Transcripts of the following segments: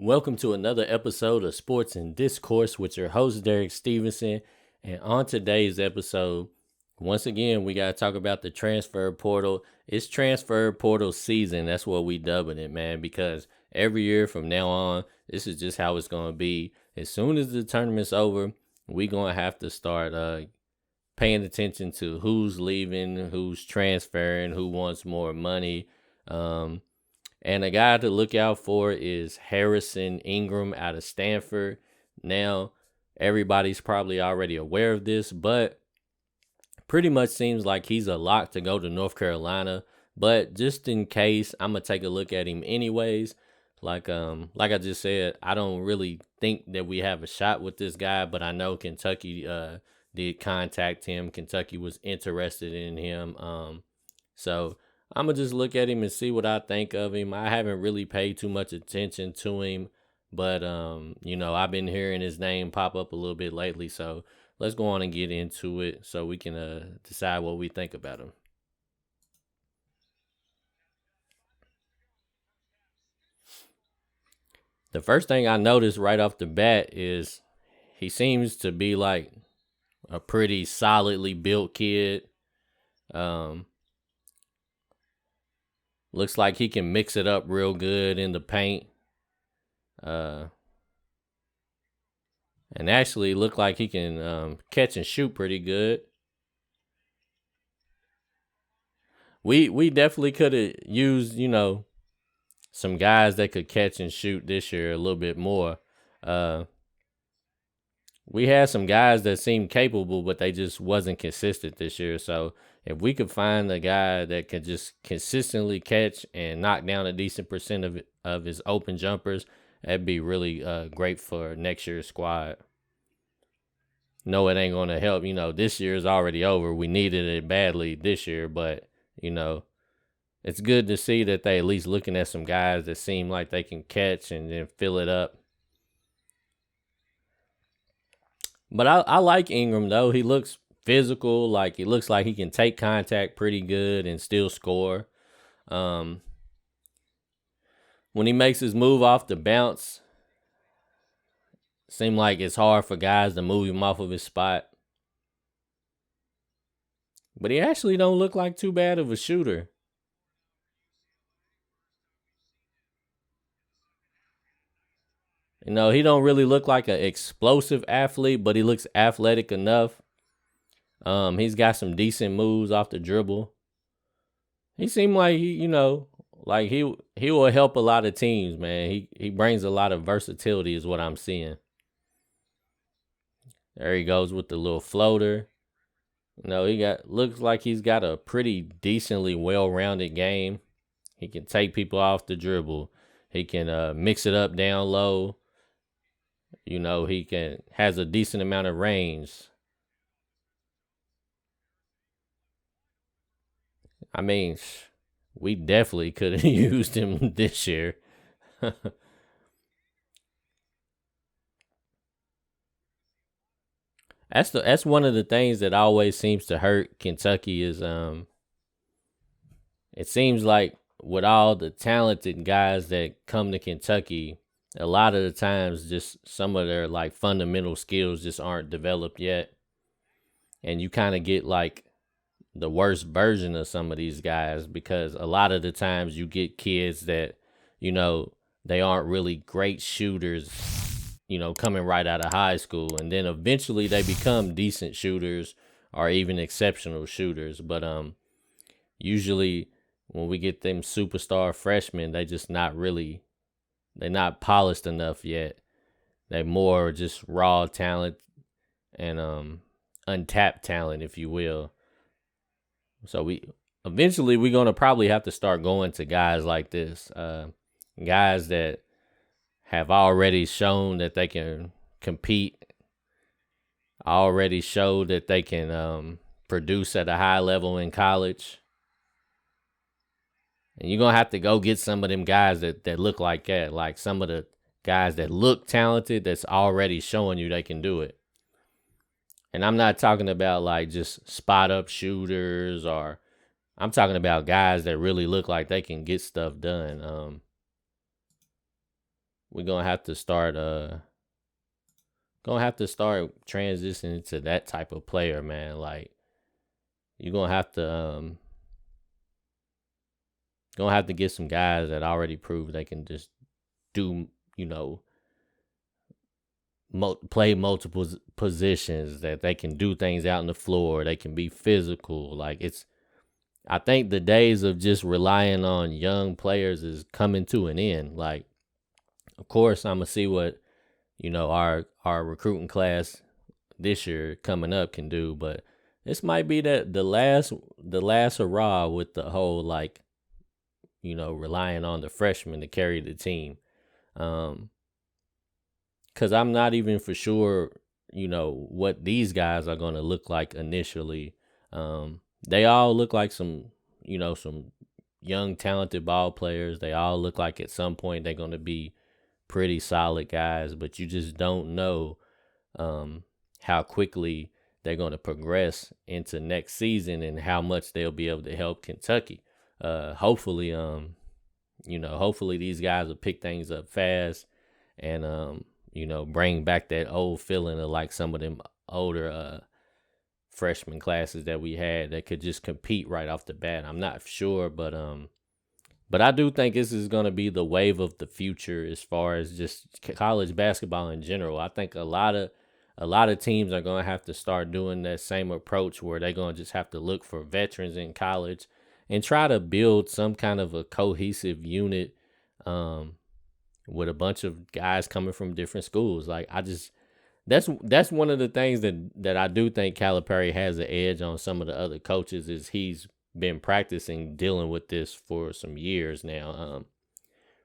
Welcome to another episode of Sports and Discourse with your host, Derek Stevenson. And on today's episode, once again, we got to talk about the transfer portal. It's transfer portal season. That's what we dubbing it, man, because every year from now on, this is just how it's going to be. As soon as the tournament's over, we going to have to start paying attention to who's leaving, who's transferring, who wants more money. And a guy to look out for is Harrison Ingram out of Stanford. Now, everybody's probably already aware of this, but pretty much seems like he's a lock to go to North Carolina. But just in case, I'm gonna take a look at him anyways. Like I just said, I don't really think that we have a shot with this guy, but I know Kentucky did contact him. Kentucky was interested in him. So I'm going to just look at him and see what I think of him. I haven't really paid too much attention to him, but, I've been hearing his name pop up a little bit lately. So let's go on and get into it so we can decide what we think about him. The first thing I noticed right off the bat is he seems to be like a pretty solidly built kid. Looks like he can mix it up real good in the paint. And actually look like he can catch and shoot pretty good. We definitely could have used, some guys that could catch and shoot this year a little bit more. We had some guys that seemed capable, but they just wasn't consistent this year. So if we could find a guy that could just consistently catch and knock down a decent percent of his open jumpers, that'd be really great for next year's squad. No, it ain't going to help. This year is already over. We needed it badly this year, but, it's good to see that they at least looking at some guys that seem like they can catch and then fill it up. But I like Ingram, though. He looks physical. Like, he looks like he can take contact pretty good and still score. When he makes his move off the bounce, seems like it's hard for guys to move him off of his spot. But he actually don't look like too bad of a shooter. He don't really look like an explosive athlete, but he looks athletic enough. He's got some decent moves off the dribble. He seemed like he will help a lot of teams, man. He brings a lot of versatility is what I'm seeing. There he goes with the little floater. Looks like he's got a pretty decently well-rounded game. He can take people off the dribble. He can mix it up down low. He has a decent amount of range. I mean, we definitely could have used him this year. That's one of the things that always seems to hurt Kentucky is it seems like with all the talented guys that come to Kentucky, a lot of the times just some of their like fundamental skills just aren't developed yet. And you kind of get like the worst version of some of these guys because a lot of the times you get kids that, they aren't really great shooters, coming right out of high school. And then eventually they become decent shooters or even exceptional shooters. But usually when we get them superstar freshmen, they're not polished enough yet. They're more just raw talent and untapped talent, if you will. So we're going to probably have to start going to guys like this, guys that have already shown that they can compete, already showed that they can produce at a high level in college. And you're going to have to go get some of them guys that look like that, like some of the guys that look talented that's already showing you they can do it. And I'm not talking about like just spot up shooters I'm talking about guys that really look like they can get stuff done. we're gonna have to start transitioning to that type of player, man. Like you're gonna have to get some guys that already proved they can just do, you know, play multiple positions, that they can do things out on the floor, they can be physical. Like I think the days of just relying on young players is coming to an end. Like, of course, I'm gonna see what our recruiting class this year coming up can do, but this might be the last hurrah with the whole like relying on the freshmen to carry the team. Because I'm not even for sure, what these guys are going to look like initially. They all look like some young, talented ball players. They all look like at some point they're going to be pretty solid guys, but you just don't know how quickly they're going to progress into next season and how much they'll be able to help Kentucky. Hopefully these guys will pick things up fast and bring back that old feeling of like some of them older freshman classes that we had that could just compete right off the bat. I'm not sure, but I do think this is going to be the wave of the future as far as just college basketball in general. I think a lot of teams are going to have to start doing that same approach where they're going to just have to look for veterans in college and try to build some kind of a cohesive unit with a bunch of guys coming from different schools. Like that's one of the things that I do think Calipari has an edge on some of the other coaches is he's been practicing dealing with this for some years now.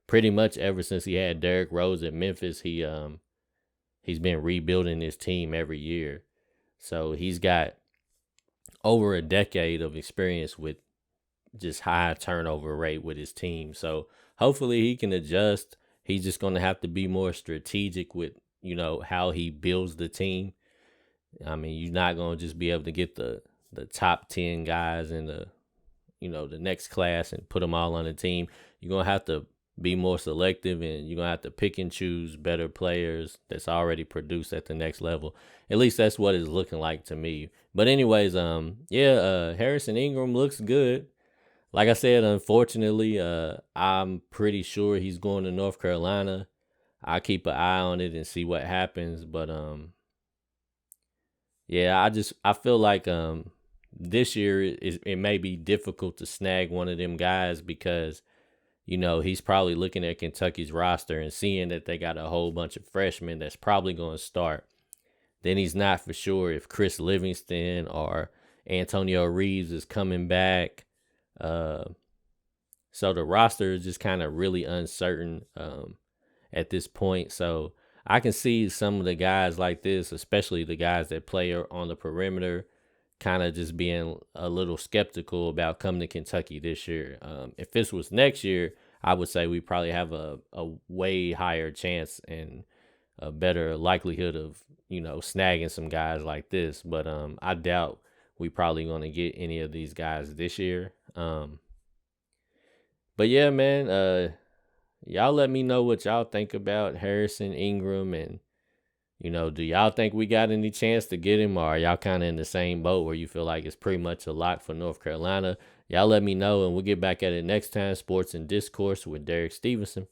Pretty much ever since he had Derrick Rose at Memphis, he's been rebuilding his team every year. So he's got over a decade of experience with just high turnover rate with his team. So hopefully he can adjust. He's just going to have to be more strategic with, how he builds the team. I mean, you're not going to just be able to get the top 10 guys in the next class and put them all on the team. You're going to have to be more selective, and you're going to have to pick and choose better players that's already produced at the next level. At least that's what it's looking like to me. But anyways, Harrison Ingram looks good. Like I said, unfortunately, I'm pretty sure he's going to North Carolina. I'll keep an eye on it and see what happens. But I feel like this year it may be difficult to snag one of them guys because he's probably looking at Kentucky's roster and seeing that they got a whole bunch of freshmen that's probably going to start. Then he's not for sure if Chris Livingston or Antonio Reeves is coming back. So the roster is just kind of really uncertain at this point. So I can see some of the guys like this, especially the guys that play on the perimeter, kind of just being a little skeptical about coming to Kentucky this year. If this was next year, I would say we probably have a way higher chance and a better likelihood of, snagging some guys like this. But I doubt we probably going to get any of these guys this year. But yeah, man, y'all let me know what y'all think about Harrison Ingram and, do y'all think we got any chance to get him, or are y'all kind of in the same boat where you feel like it's pretty much a lock for North Carolina? Y'all let me know, and we'll get back at it next time. Sports and Discourse with Derek Stevenson.